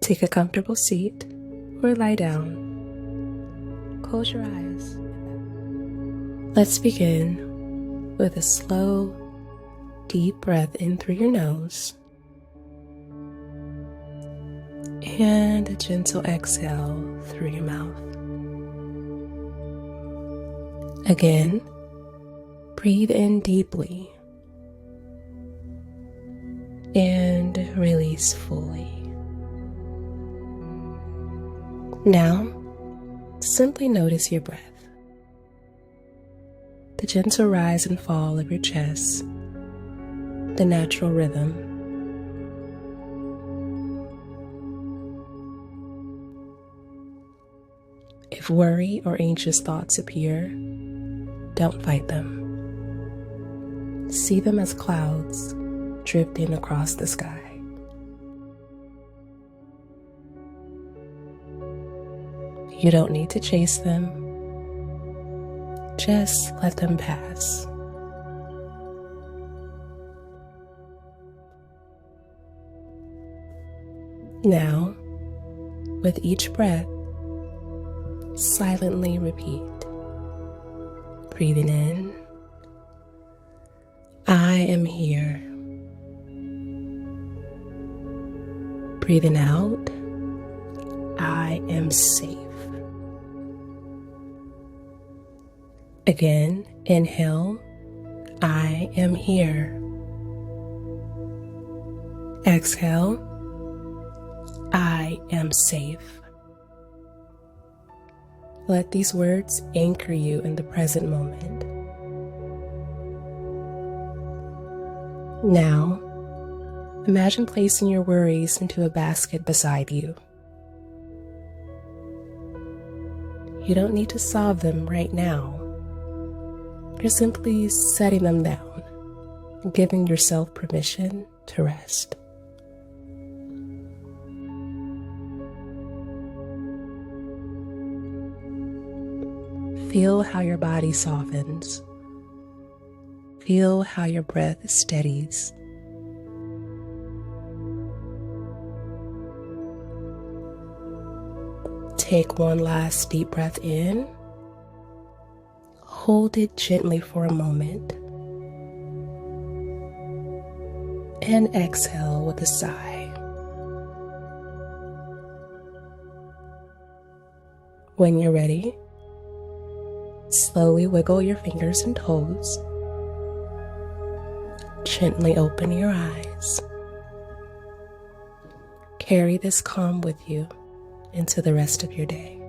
Take a comfortable seat or lie down. Close your eyes. Let's begin with a slow, deep breath in through your nose and a gentle exhale through your mouth. Again, breathe in deeply and release fully. Now, simply notice your breath, the gentle rise and fall of your chest, the natural rhythm. If worry or anxious thoughts appear, don't fight them. See them as clouds drifting across the sky. You don't need to chase them. Just let them pass. Now, with each breath, silently repeat. Breathing in, I am here. Breathing out, I am safe. Again, inhale, I am here. Exhale, I am safe. Let these words anchor you in the present moment. Now, imagine placing your worries into a basket beside you. You don't need to solve them right now. You're simply setting them down and giving yourself permission to rest. Feel how your body softens. Feel how your breath steadies. Take one last deep breath in. Hold it gently for a moment. And exhale with a sigh. When you're ready, slowly wiggle your fingers and toes. Gently open your eyes. Carry this calm with you into the rest of your day.